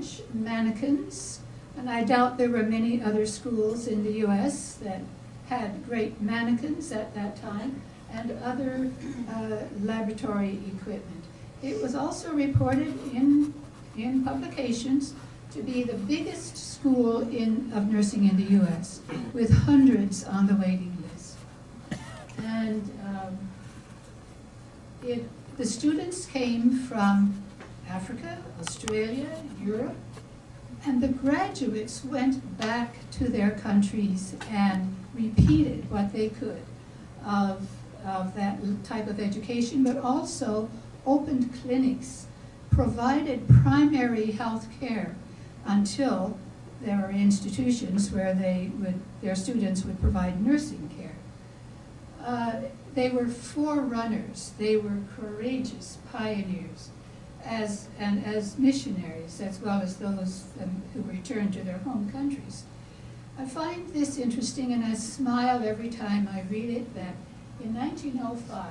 large mannequins, and I doubt there were many other schools in the US that had great mannequins at that time, and other laboratory equipment. It was also reported in publications to be the biggest school of nursing in the US, with hundreds on the waiting list. And the students came from Africa, Australia, Europe, and the graduates went back to their countries and repeated what they could of that type of education, but also opened clinics, provided primary health care until there were institutions where their students would provide nursing care. They were forerunners. They were courageous pioneers as missionaries, as well as those who returned to their home countries. I find this interesting, and I smile every time I read it, that in 1905,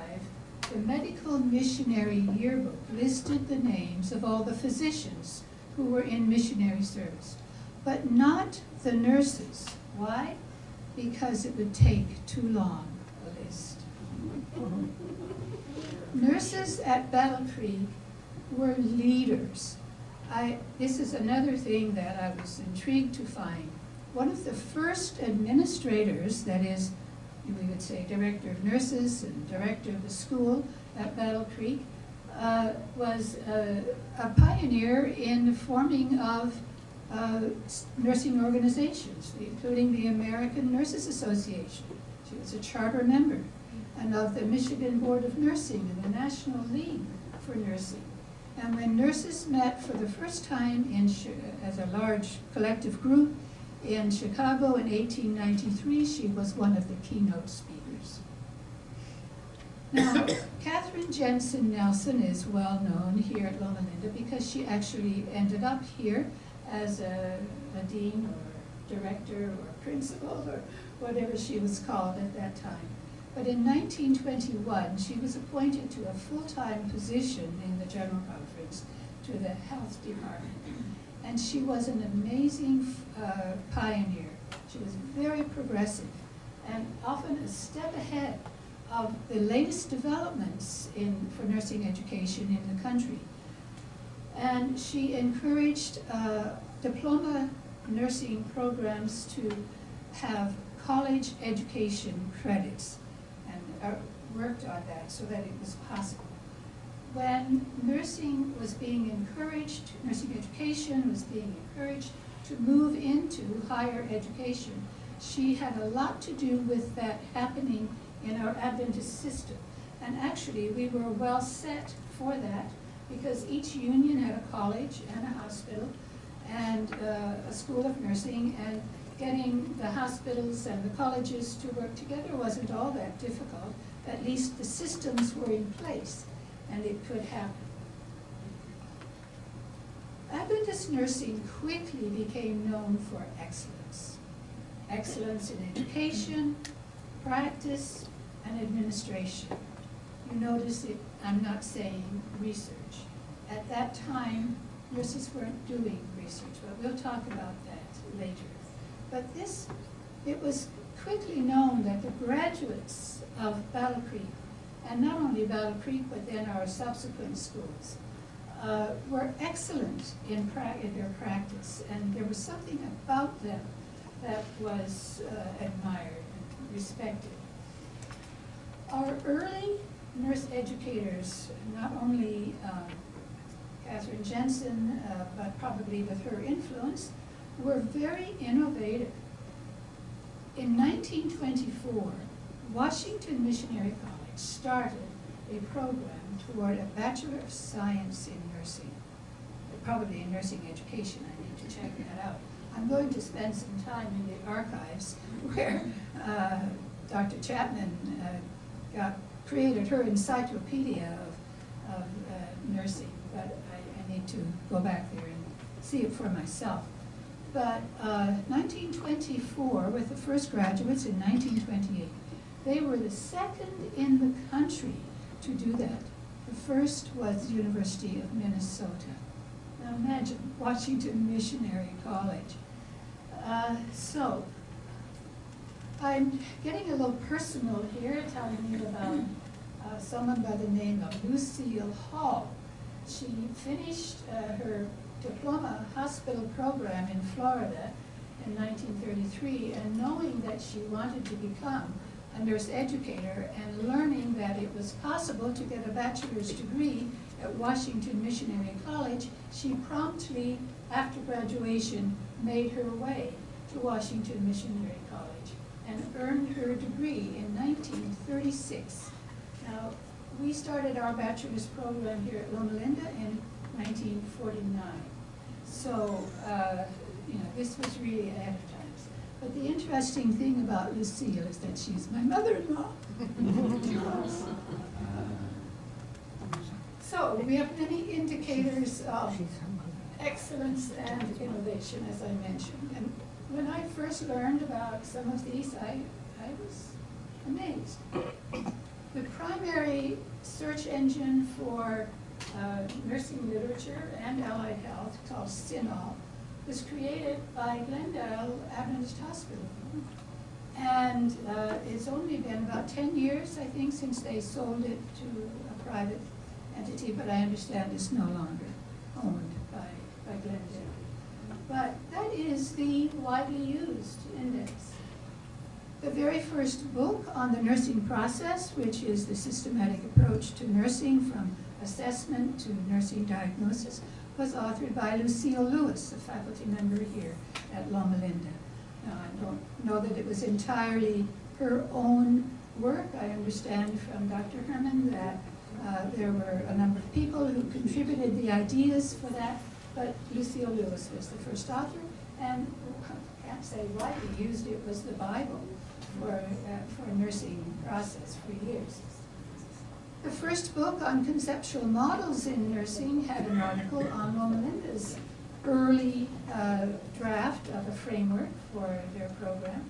the Medical Missionary Yearbook listed the names of all the physicians who were in missionary service, but not the nurses. Why? Because it would take too long a list. Nurses at Battle Creek were leaders. This is another thing that I was intrigued to find. One of the first administrators, that is, we would say director of nurses and director of the school at Battle Creek, was a pioneer in the forming of nursing organizations, including the American Nurses Association. She was a charter member, and of the Michigan Board of Nursing and the National League for Nursing. And when nurses met for the first time as a large collective group in Chicago in 1893, she was one of the keynote speakers. Now, Catherine Jensen Nelson is well known here at Loma Linda because she actually ended up here as a dean or director or principal or whatever she was called at that time. But in 1921, she was appointed to a full-time position in the General Conference to the Health Department. And she was an amazing pioneer. She was very progressive and often a step ahead of the latest developments for nursing education in the country. And she encouraged diploma nursing programs to have college education credits, and worked on that so that it was possible. When nursing was being encouraged, nursing education was being encouraged to move into higher education, she had a lot to do with that happening in our Adventist system. And actually, we were well set for that because each union had a college and a hospital and a school of nursing, and getting the hospitals and the colleges to work together wasn't all that difficult. At least the systems were in place, and it could happen. Adventist nursing quickly became known for excellence. Excellence in education, practice, and administration. You notice it, I'm not saying research. At that time, nurses weren't doing research, but we'll talk about that later. But it was quickly known that the graduates of Battle Creek, and not only Battle Creek, but then our subsequent schools, were excellent in their practice, and there was something about them that was admired and respected. Our early nurse educators, not only Catherine Jensen, but probably with her influence, were very innovative. In 1924, Washington Missionary College started a program toward a Bachelor of Science in Nursing, probably in nursing education. I need to check that out. I'm going to spend some time in the archives where Dr. Chapman created her encyclopedia of nursing, but I need to go back there and see it for myself. But 1924, with the first graduates in 1928, they were the second in the country to do that. The first was the University of Minnesota. Now imagine, Washington Missionary College. So, I'm getting a little personal here, telling you about someone by the name of Lucille Hall. She finished her diploma hospital program in Florida in 1933, and knowing that she wanted to become a nurse educator and learning that it was possible to get a bachelor's degree at Washington Missionary College, she promptly, after graduation, made her way to Washington Missionary College and earned her degree in 1936. Now, we started our bachelor's program here at Loma Linda in 1949. So, you know, this was really ahead of times. But the interesting thing about Lucille is that she's my mother-in-law. So, we have many indicators of excellence and innovation, as I mentioned. And when I first learned about some of these, I was amazed. The primary search engine for nursing literature and allied health, called CINAHL, was created by Glendale Adventist Hospital. And it's only been about 10 years, I think, since they sold it to a private entity, but I understand it's no longer owned by Glendale. But that is the widely used index. The very first book on the nursing process, which is the systematic approach to nursing from assessment to nursing diagnosis, was authored by Lucille Lewis, a faculty member here at Loma Linda. Now, I don't know that it was entirely her own work. I understand from Dr. Herman that there were a number of people who contributed the ideas for that, but Lucille Lewis was the first author, and I can't say widely used, it was the Bible for a nursing process for years. The first book on conceptual models in nursing had an article on Loma Linda's early draft of a framework for their program.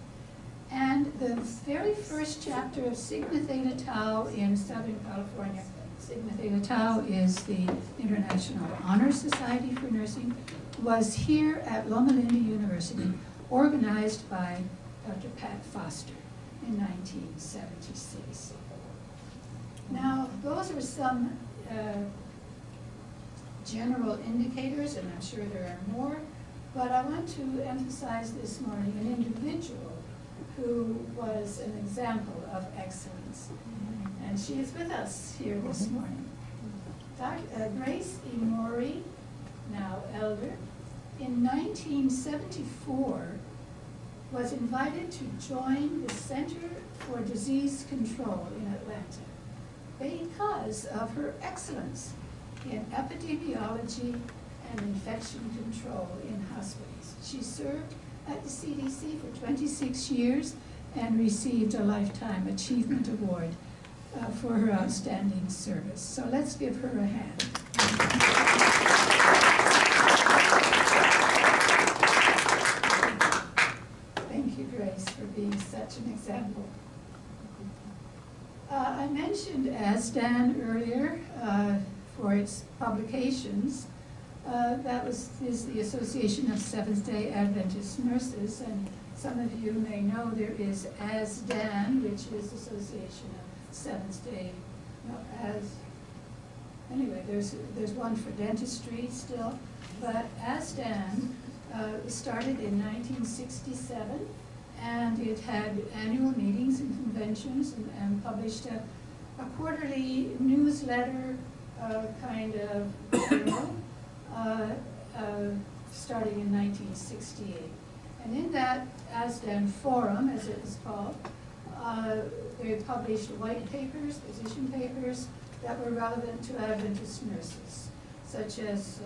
And the very first chapter of Sigma Theta Tau in Southern California, Sigma Theta Tau is the International Honor Society for Nursing, was here at Loma Linda University, organized by Dr. Pat Foster in 1976. Now, those are some general indicators, and I'm sure there are more, but I want to emphasize this morning an individual who was an example of excellence. And she is with us here this morning. Grace E. Maury, now elder, in 1974 was invited to join the Center for Disease Control in Atlanta because of her excellence in epidemiology and infection control in hospitals. She served at the CDC for 26 years and received a Lifetime Achievement Award for her outstanding service. So let's give her a hand. Thank you, Grace, for being such an example. I mentioned ASDAN earlier for its publications. That is the Association of Seventh-day Adventist Nurses, and some of you may know there is ASDAN, which is Association of Seventh-day, anyway, there's one for dentistry still, but ASDAN started in 1967, and it had annual meetings and conventions and published a quarterly newsletter kind of journal starting in 1968. And in that ASDAN forum, as it was called, they published white papers, position papers that were relevant to Adventist nurses, such as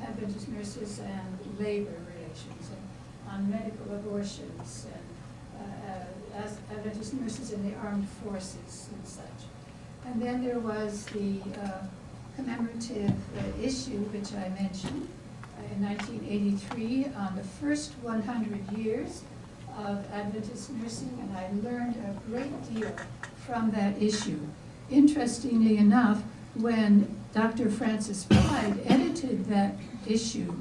Adventist nurses and labor relations, and on medical abortions, and Adventist nurses in the armed forces and such. And then there was the commemorative issue, which I mentioned, in 1983 on the first 100 years of Adventist nursing, and I learned a great deal from that issue. Interestingly enough, when Dr. Francis Pride edited that issue,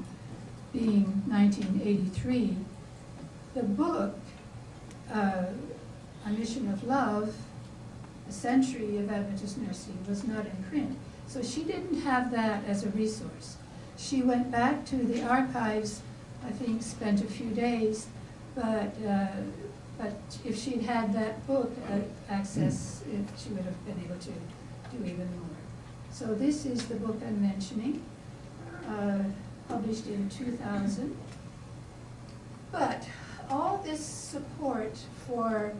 being 1983, the book, A Mission of Love, A Century of Adventist Nursing, was not in print. So she didn't have that as a resource. She went back to the archives, I think spent a few days, but if she'd had that book access, she would have been able to do even more. So this is the book I'm mentioning, published in 2000. But all this support for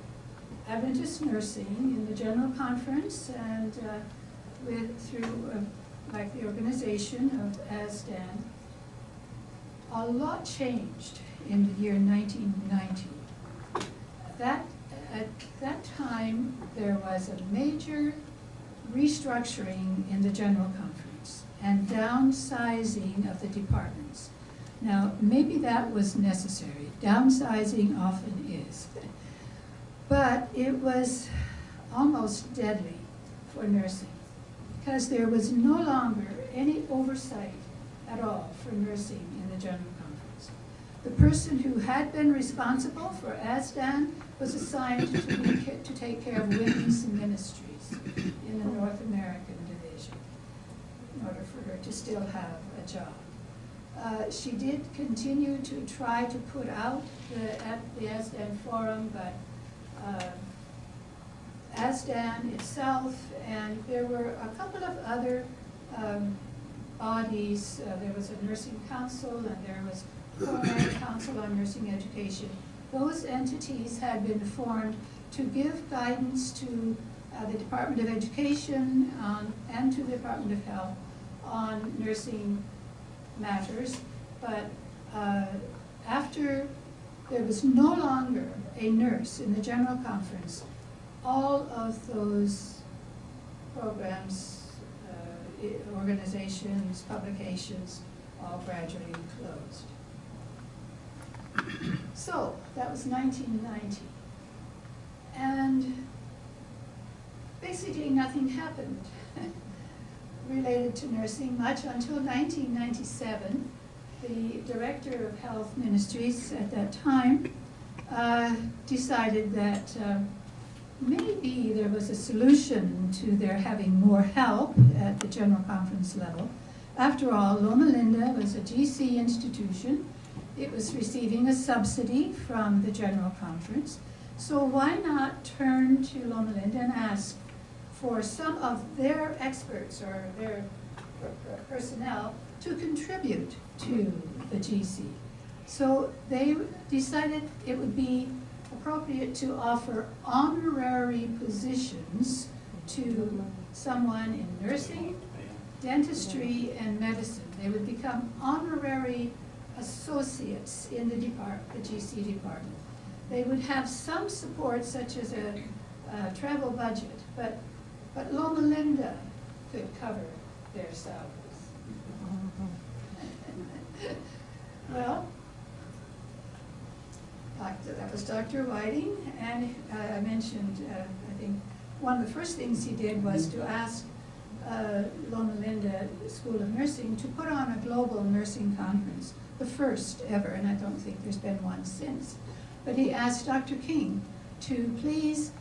Adventist nursing in the General Conference and through like the organization of ASDAN, a lot changed in the year 1990. At that time, there was a major restructuring in the General Conference and downsizing of the departments. Now, maybe that was necessary. Downsizing often is. But it was almost deadly for nursing because there was no longer any oversight at all for nursing in the General Conference. The person who had been responsible for ASDAN was assigned to take care of women's ministries in the North American division in order for her to still have a job. She did continue to try to put out at the ASDAN forum, but ASDAN itself, and there were a couple of other bodies. There was a nursing council, and there was a council on nursing education. Those entities had been formed to give guidance to the Department of Education and to the Department of Health on nursing matters, but after there was no longer a nurse in the General Conference, all of those programs, organizations, publications, all gradually closed. So that was 1990. And basically nothing happened related to nursing much until 1997. The director of health ministries at that time decided that maybe there was a solution to their having more help at the General Conference level. After all, Loma Linda was a GC institution. It was receiving a subsidy from the General Conference. So why not turn to Loma Linda and ask for some of their experts or their personnel to contribute to the GC. So they decided it would be appropriate to offer honorary positions to someone in nursing, dentistry, and medicine. They would become honorary associates in the GC department. They would have some support, such as a travel budget, but Loma Linda could cover their salaries. Well, that was Dr. Whiting, and I mentioned, I think one of the first things he did was to ask Loma Linda School of Nursing to put on a global nursing conference, the first ever, and I don't think there's been one since. But he asked Dr. King to please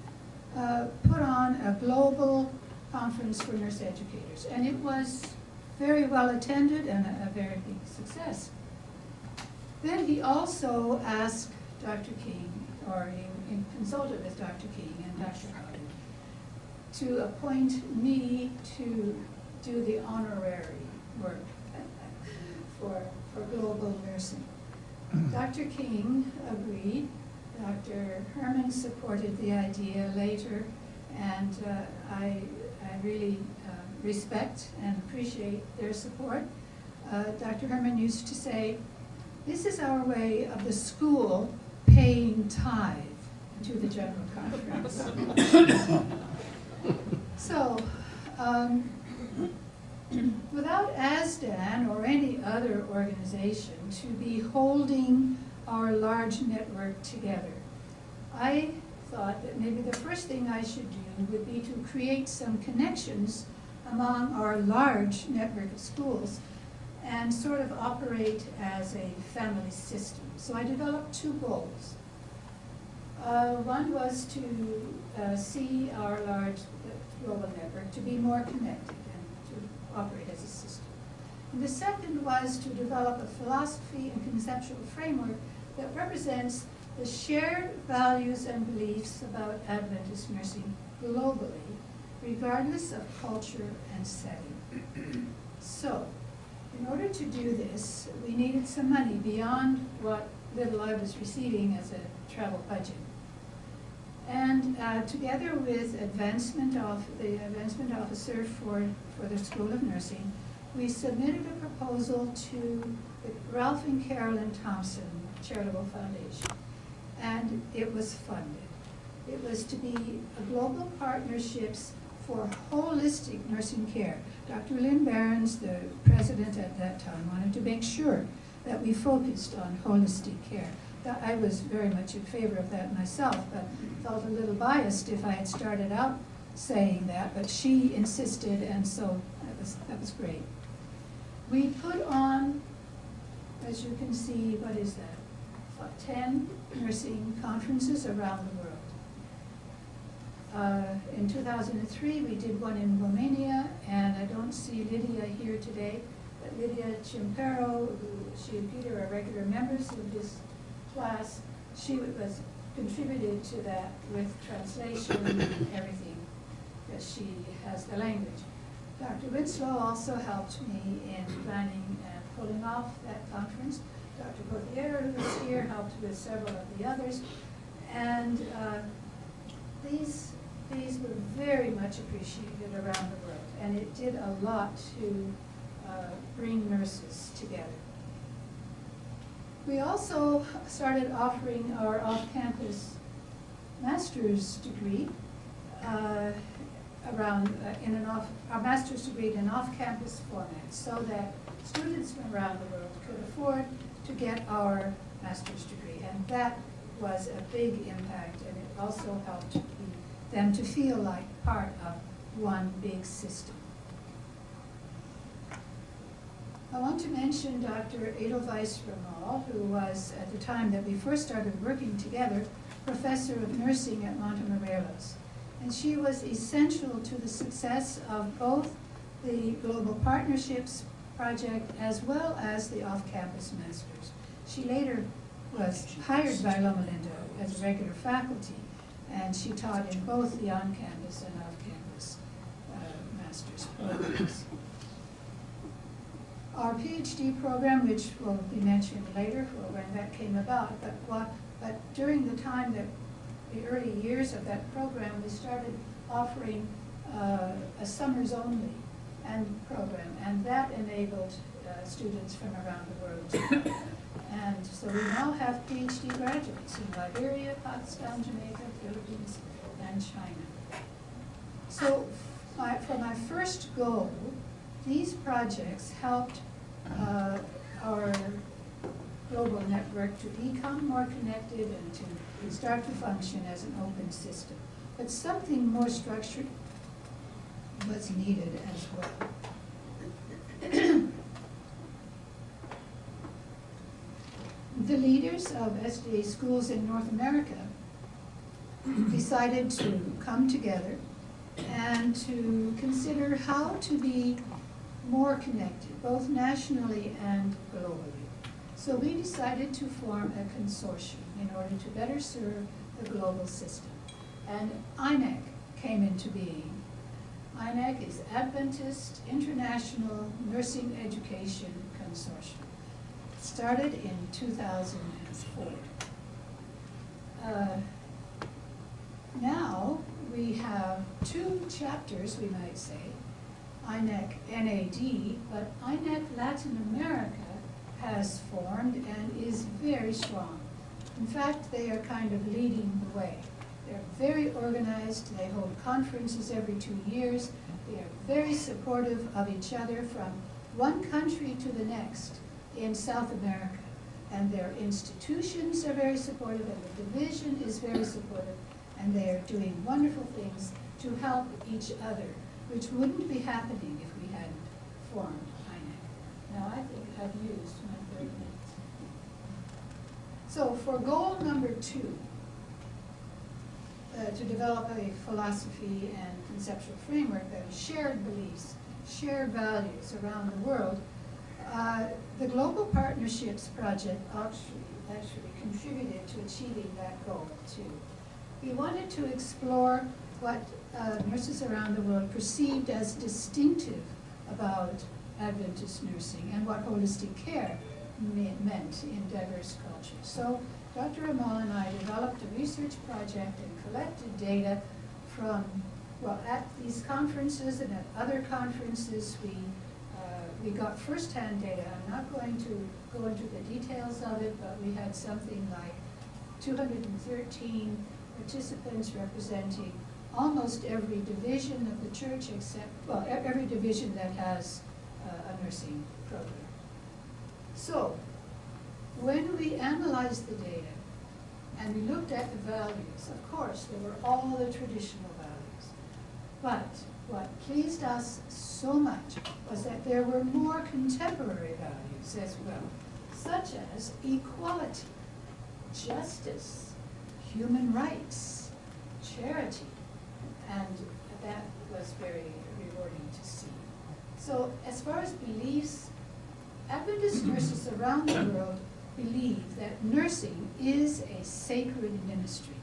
put on a global conference for nurse educators, and it was very well attended and a very big success. Then he also asked Dr. King, or he consulted with Dr. King and Dr. Howden, to appoint me to do the honorary work for global nursing. Dr. King agreed. Dr. Herman supported the idea later, and I really respect and appreciate their support. Dr. Herman used to say, this is our way of the school paying tithe to the General Conference. So, without ASDAN or any other organization to be holding our large network together, I thought that maybe the first thing I should do would be to create some connections among our large network of schools and sort of operate as a family system. So I developed two goals. One was to see our large global network to be more connected and to operate as a system. And the second was to develop a philosophy and conceptual framework that represents the shared values and beliefs about Adventist nursing globally, regardless of culture and setting. So, in order to do this, we needed some money beyond what little I was receiving as a travel budget. And together with the advancement officer for the School of Nursing, we submitted a proposal to the Ralph and Carolyn Thompson Charitable Foundation, and it was funded. It was to be a global partnerships for holistic nursing care. Dr. Lynn Behrens, the president at that time, wanted to make sure that we focused on holistic care. I was very much in favor of that myself, but felt a little biased if I had started out saying that, but she insisted, and so that was great. We put on, as you can see, what is that? 10 nursing conferences around the world. In 2003, we did one in Romania, and I don't see Lydia here today, but Lydia Chimpero, who she and Peter are regular members of this class, she was contributed to that with translation and everything, because she has the language. Dr. Winslow also helped me in planning and pulling off that conference. Dr. Gauthier, who was here, helped with several of the others. And these were very much appreciated around the world. And it did a lot to bring nurses together. We also started offering our off-campus master's degree our master's degree in an off-campus format, so that students from around the world could afford to get our master's degree. And that was a big impact, and it also helped them to feel like part of one big system. I want to mention Dr. Edelweiss Ramal, who was, at the time that we first started working together, professor of nursing at Montemorelos. And she was essential to the success of both the Global Partnerships project as well as the off-campus masters. She later was hired by Loma Linda as a regular faculty, and she taught in both the on-campus and off-campus master's programs. Our PhD program, which will be mentioned later for when that came about, but during the time that the early years of that program, we started offering a summers only program, and that enabled students from around the world to come. And so we now have PhD graduates in Liberia, Pakistan, Jamaica, Philippines, and China. So for my first goal, these projects helped our global network to become more connected and to start to function as an open system. But something more structured was needed as well. The leaders of SDA schools in North America decided to come together and to consider how to be more connected, both nationally and globally. So we decided to form a consortium in order to better serve the global system. And INEC came into being. INEC is Adventist International Nursing Education Consortium. It started in 2004. Now we have two chapters, we might say, INEC NAD, but INEC Latin America has formed and is very strong. In fact, they are kind of leading the way. They're very organized. They hold conferences every 2 years. They are very supportive of each other from one country to the next in South America. And their institutions are very supportive, and the division is very supportive, and they are doing wonderful things to help each other which wouldn't be happening if we hadn't formed INEC. Now, I think I've used my 30 minutes. So for goal number 2, to develop a philosophy and conceptual framework that is shared beliefs, shared values around the world, the Global Partnerships Project actually contributed to achieving that goal too. We wanted to explore what nurses around the world perceived as distinctive about Adventist nursing and what holistic care meant in diverse cultures. So Dr. Amal and I developed a research project and collected data from, well, at these conferences and at other conferences. We got first-hand data. I'm not going to go into the details of it, but we had something like 213 participants representing almost every division of the church except, well, every division that has a nursing program. So, when we analyzed the data and we looked at the values, of course, there were all the traditional values. But what pleased us so much was that there were more contemporary values as well, such as equality, justice, human rights, charity, and that was very rewarding to see. So as far as beliefs, Adventist nurses around the world believe that nursing is a sacred ministry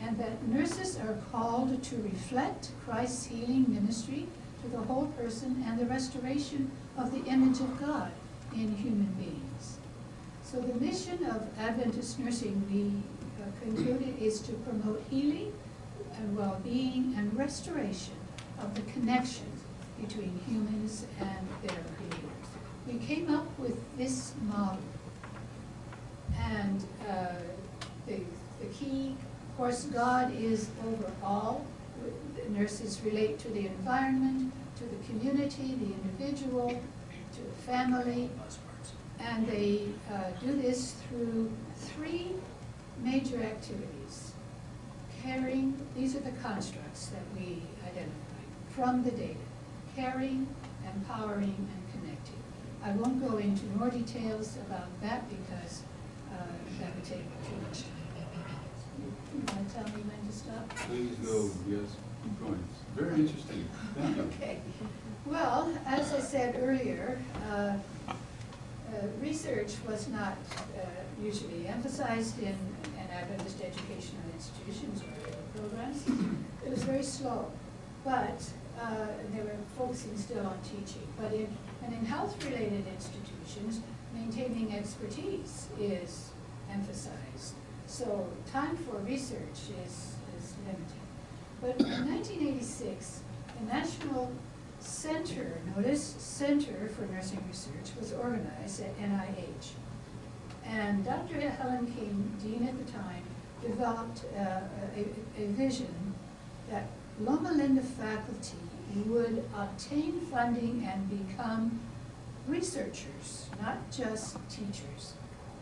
and that nurses are called to reflect Christ's healing ministry to the whole person and the restoration of the image of God in human beings. So the mission of Adventist nursing, we concluded, is to promote healing and well-being and restoration of the connection between humans and their Creator. We came up with this model, and the key, of course, God is over all. The nurses relate to the environment, to the community, the individual, to the family, and they do this through 3 major activities. Caring, these are the constructs that we identified from the data. Caring, empowering, and connecting. I won't go into more details about that because that would take too much time. You want to tell me when to stop? Please go, yes, keep going. It's very interesting. Thank you. Okay. Well, as I said earlier, research was not usually emphasized in Adventist educational institutions or programs. It was very slow, but they were focusing still on teaching. But in health-related institutions, maintaining expertise is emphasized. So time for research is limited. But in 1986, the National Center, notice, Center for Nursing Research, was organized at NIH. And Dr. Helen King, dean at the time, developed a vision that Loma Linda faculty would obtain funding and become researchers, not just teachers.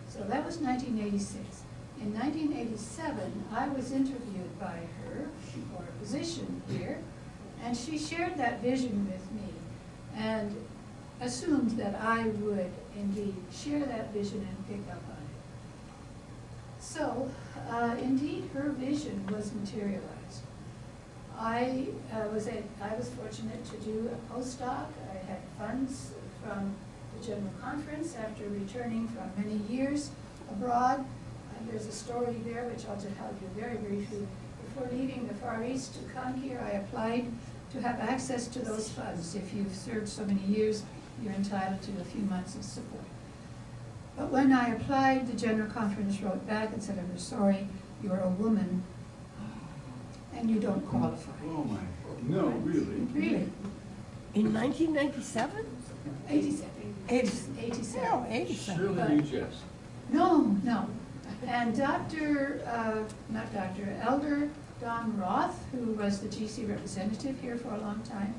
So that was 1986. In 1987, I was interviewed by her for a position here, and she shared that vision with me and assumed that I would indeed share that vision and pick up on it. So, indeed, her vision was materialized. I was fortunate to do a postdoc. I had funds from the General Conference after returning from many years abroad. There's a story there which I'll just tell you very briefly. Before leaving the Far East to come here, I applied to have access to those funds. If you've served so many years, you're entitled to a few months of support. But when I applied, the General Conference wrote back and said, "I'm sorry, you're a woman and you don't qualify." Oh my, no, really? Really? In 1997? 87. 87. No, 87. Surely you jest. No. And Elder Don Roth, who was the GC representative here for a long time,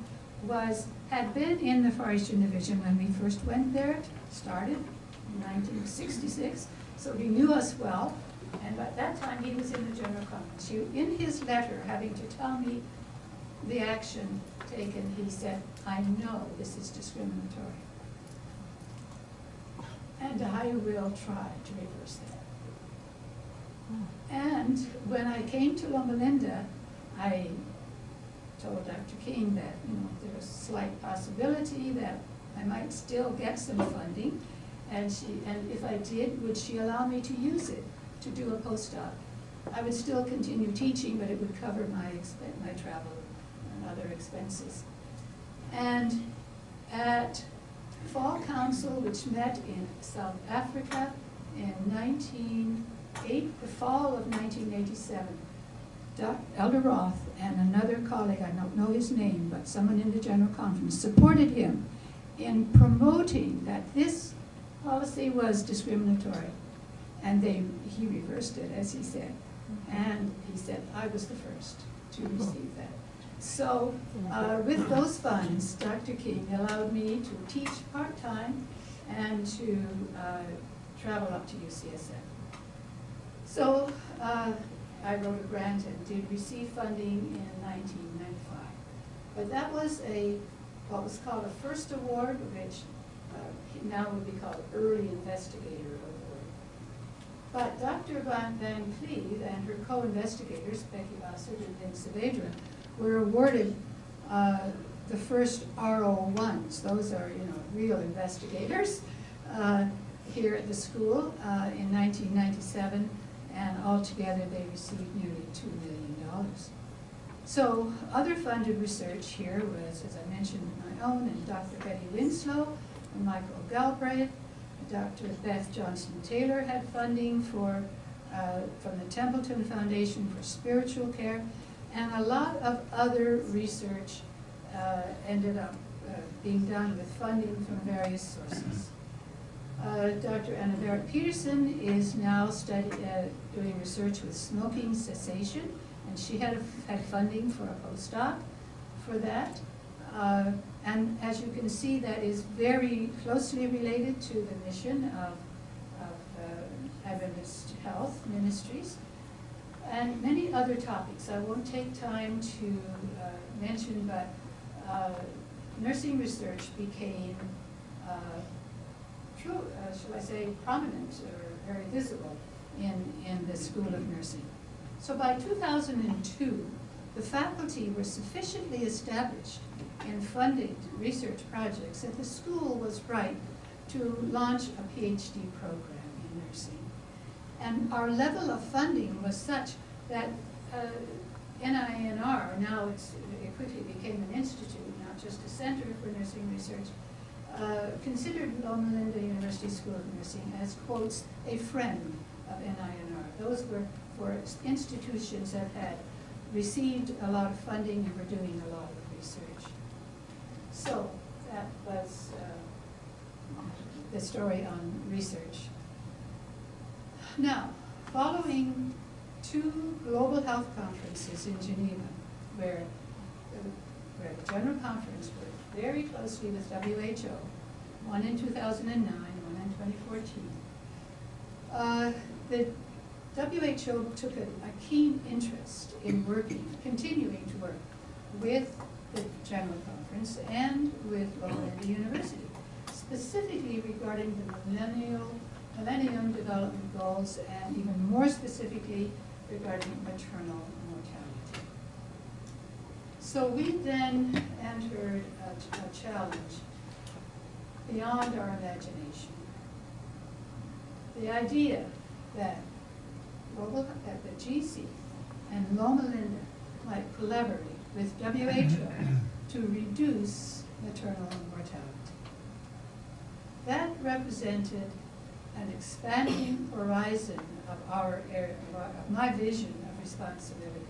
had been in the Far Eastern Division when we first went there, started in 1966, so he knew us well, and at that time he was in the General Conference. In his letter having to tell me the action taken, he said, I know this is discriminatory. And I will try to reverse that. And when I came to Loma Linda, I told Dr. King that, there was a slight possibility that I might still get some funding, and if I did, would she allow me to use it to do a postdoc? I would still continue teaching, but it would cover my travel and other expenses. And at Fall Council, which met in South Africa in the fall of 1987, Elder Roth and another colleague, I don't know his name, but someone in the General Conference, supported him in promoting that this policy was discriminatory. And he reversed it, as he said. And he said, I was the first to receive that. So with those funds, Dr. King allowed me to teach part-time and to travel up to UCSF. So I wrote a grant and did receive funding in 1995. But that was what was called a first award, which now would be called Early Investigator Award. But Dr. Van Cleve and her co-investigators, Becky Bossert and Lynn Saavedra, were awarded the first RO1s. Those are, real investigators here at the school in 1997, and altogether they received nearly $2 million. So other funded research here was, as I mentioned, my own, and Dr. Betty Winslow and Michael Galbraith. Dr. Beth Johnson-Taylor had funding from the Templeton Foundation for Spiritual Care, and a lot of other research ended up being done with funding from various sources. Dr. Anna Barrett-Peterson is now doing research with smoking cessation, and she had funding for a postdoc for that. And as you can see, that is very closely related to the mission of Adventist Health Ministries, and many other topics. I won't take time to mention, but nursing research became, shall I say, prominent or very visible in the School of Nursing. So by 2002, the faculty were sufficiently established in funding research projects that the school was ripe to launch a PhD program in nursing. And our level of funding was such that NINR, now it quickly became an institute, not just a center for nursing research, considered Loma Linda University School of Nursing as, quotes, a friend of NINR. Those were for institutions that had received a lot of funding and were doing a lot of research. So that was the story on research. Now, following 2 global health conferences in Geneva, where the General Conference worked very closely with WHO, one in 2009, one in 2014, the WHO took a keen interest in continuing to work with the General Conference and with Loma Linda University, specifically regarding the Millennium Development Goals, and even more specifically regarding maternal mortality. So we then entered a challenge beyond our imagination. The idea that the GC and Loma Linda might collaborate with WHO to reduce maternal mortality. That represented an expanding horizon of of my vision of responsibility.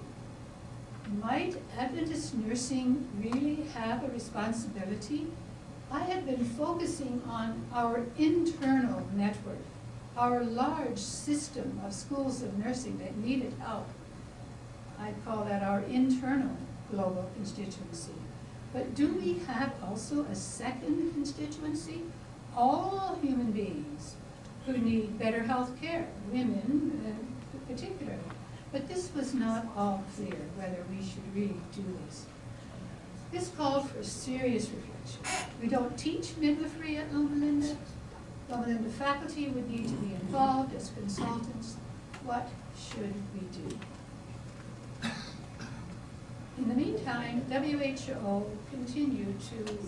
Might Adventist nursing really have a responsibility? I had been focusing on our internal network, our large system of schools of nursing that needed help. I call that our internal global constituency. But do we have also a second constituency? All human beings who need better health care, women particularly. But this was not all clear whether we should really do this. This called for serious reflection. We don't teach midwifery at Loma Linda. Loma Linda faculty would need to be involved as consultants. What should we do? In the meantime, WHO continued to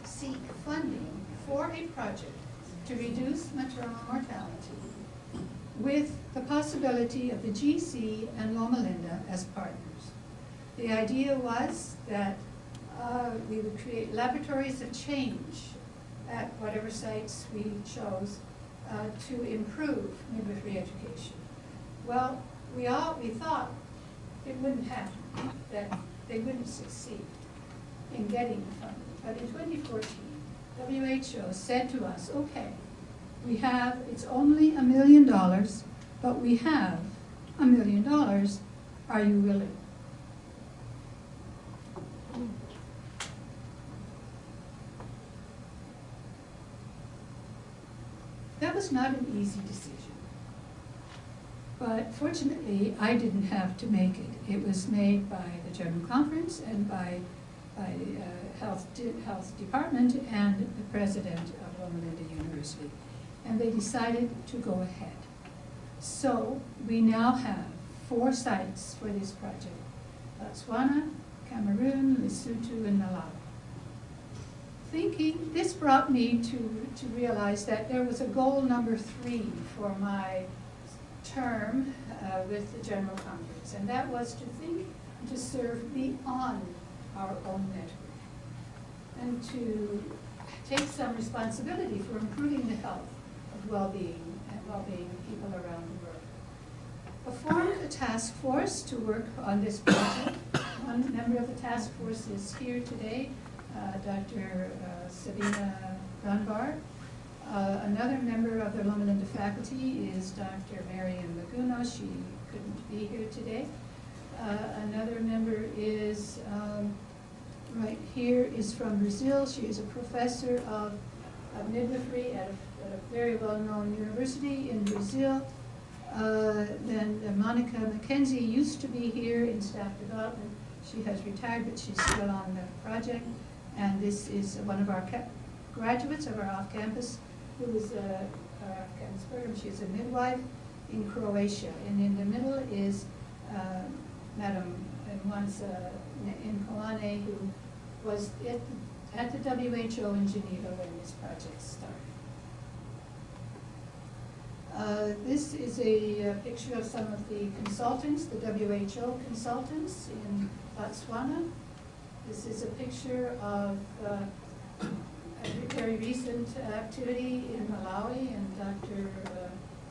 seek funding for a project to reduce maternal mortality with the possibility of the GC and Loma Linda as partners. The idea was that we would create laboratories of change at whatever sites we chose to improve midwifery education. Well, we thought it wouldn't happen, that they wouldn't succeed in getting the funding. But in 2014, WHO said to us, okay, it's only $1 million, but we have $1 million. Are you willing? That was not an easy decision. But fortunately, I didn't have to make it. It was made by the General Conference and by the Health Department and the President of Loma Linda University. And they decided to go ahead. So we now have 4 sites for this project: Botswana, Cameroon, Lesotho, and Malawi. This brought me to realize that there was a goal number 3 for my term with the General Conference, and that was to think and to serve beyond our own network, and to take some responsibility for improving the health of well-being of people around the world. I formed a task force to work on this project. One member of the task force is here today, Dr. Sabina Grunbar. Another member of the Loma Linda faculty is Dr. Marian Laguna. She couldn't be here today. Another member is, right here, is from Brazil. She is a professor of midwifery at a very well-known university in Brazil. Then Monica McKenzie used to be here in staff development. She has retired, but she's still on the project. And this is one of our graduates of our off-campus, who is our off-campus program. She's a midwife in Croatia. And in the middle is Madam Mwanza Nkolane, who was at the WHO in Geneva when this project started. This is a picture of some of the consultants, the WHO consultants in Botswana. This is a picture of a very recent activity in Malawi, and Dr.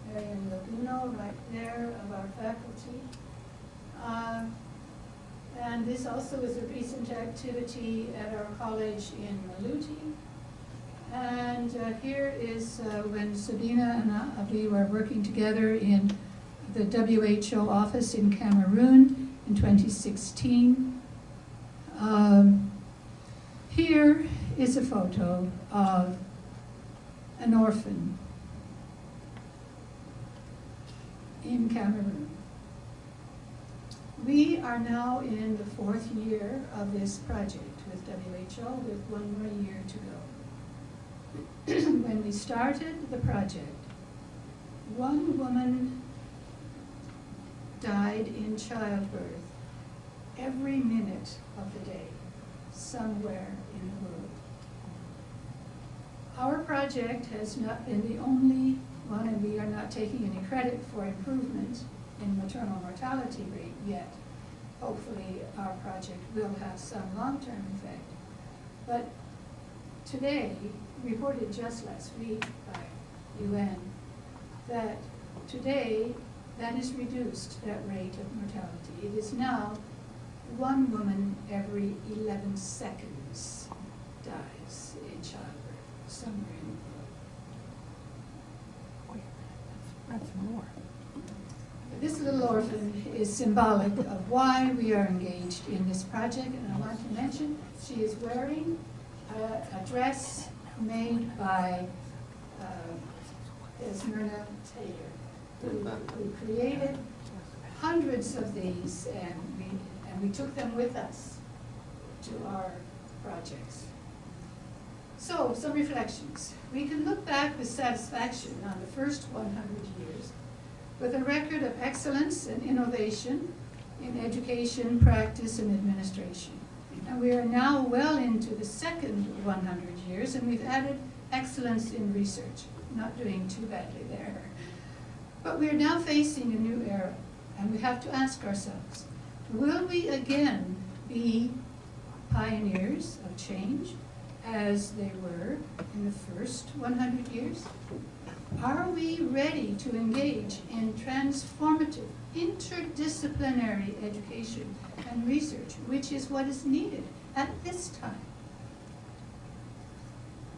Marian Laguna right there of our faculty. And this also is a recent activity at our college in Maluti. And here is when Sabina and we were working together in the WHO office in Cameroon in 2016. Here is a photo of an orphan in Cameroon. We are now in the 4th year of this project with WHO, with 1 more year to go. When we started the project, 1 woman died in childbirth every minute of the day, somewhere in the world. Our project has not been the only one, and we are not taking any credit for improvement in maternal mortality rate yet. Hopefully our project will have some long-term effect. But today, reported just last week by UN, that today that is reduced, that rate of mortality. It is now 1 woman every 11 seconds dies in childbirth, somewhere in the world. That's more. This little orphan is symbolic of why we are engaged in this project, and I want to mention she is wearing a dress made by Esmerna Taylor, who created hundreds of these, and we took them with us to our projects. So, some reflections. We can look back with satisfaction on the first 100 years with a record of excellence and innovation in education, practice, and administration. And we are now well into the second 100 years, and we've added excellence in research. Not doing too badly there. But we are now facing a new era, and we have to ask ourselves, will we again be pioneers of change as they were in the first 100 years? Are we ready to engage in transformative, interdisciplinary education and research, which is what is needed at this time?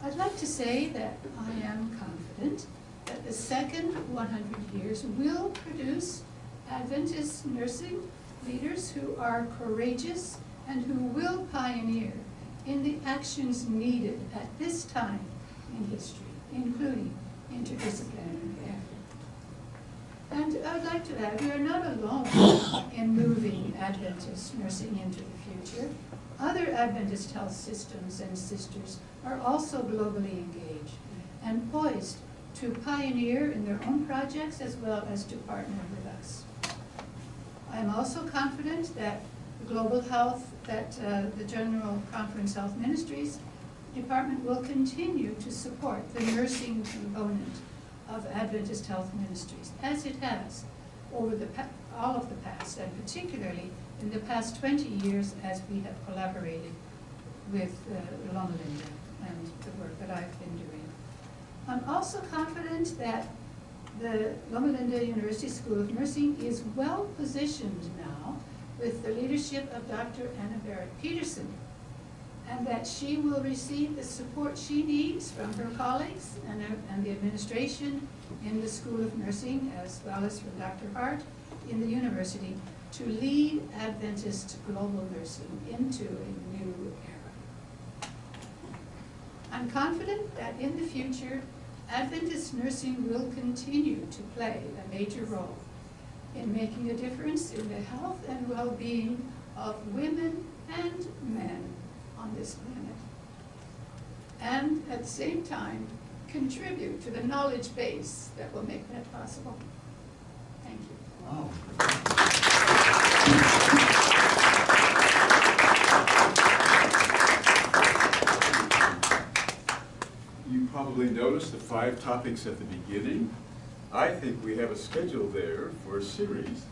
I'd like to say that I am confident that the second 100 years will produce Adventist nursing leaders who are courageous and who will pioneer in the actions needed at this time in history, including interdisciplinary effort. And I'd like to add, we are not alone in moving Adventist nursing into the future. Other Adventist health systems and sisters are also globally engaged and poised to pioneer in their own projects as well as to partner with us. I am also confident that global health, the General Conference Health Ministries Department will continue to support the nursing component of Adventist Health Ministries, as it has over all of the past, and particularly in the past 20 years as we have collaborated with Loma Linda and the work that I've been doing. I'm also confident that the Loma Linda University School of Nursing is well positioned now with the leadership of Dr. Anna Barrett-Peterson, and that she will receive the support she needs from her colleagues and the administration in the School of Nursing, as well as from Dr. Hart in the university, to lead Adventist global nursing into a new era. I'm confident that in the future, Adventist nursing will continue to play a major role in making a difference in the health and well-being of women and men on this planet, and at the same time contribute to the knowledge base that will make that possible. Thank you. Wow. You probably noticed the 5 topics at the beginning. I think we have a schedule there for a series.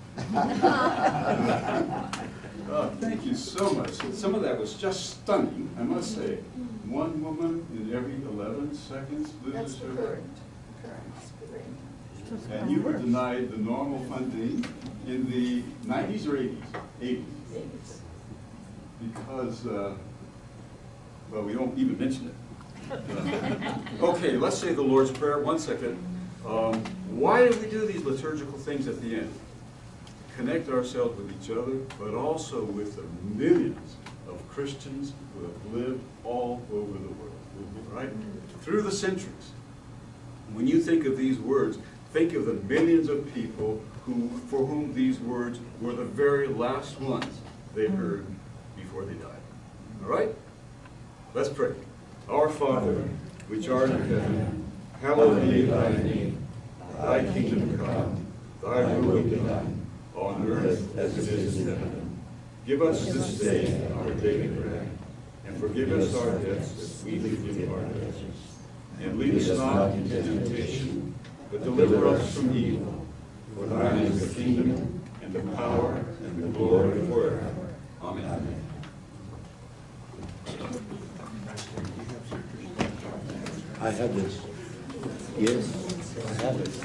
Thank you so much. Some of that was just stunning, I must say. One woman in every 11 seconds loses her life. And you were denied the normal funding in the 90s or 80s? 80s. Because, well, we don't even mention it. Okay, let's say the Lord's Prayer. 1 second. Why do we do these liturgical things at the end? Connect ourselves with each other, but also with the millions of Christians who have lived all over the world, right? Through the centuries. When you think of these words, think of the millions of people for whom these words were the very last ones they heard before they died. All right? Let's pray. Our Father, which art in heaven, hallowed be thy name. Thy kingdom come, thy will be done, on earth as it is in heaven. Give us this day our daily bread, and forgive us our debts as we forgive our debtors. And lead us not into temptation, but deliver us from evil. For thine is the kingdom, and the power, and the glory forever. Amen. I have this. Yes, I have it.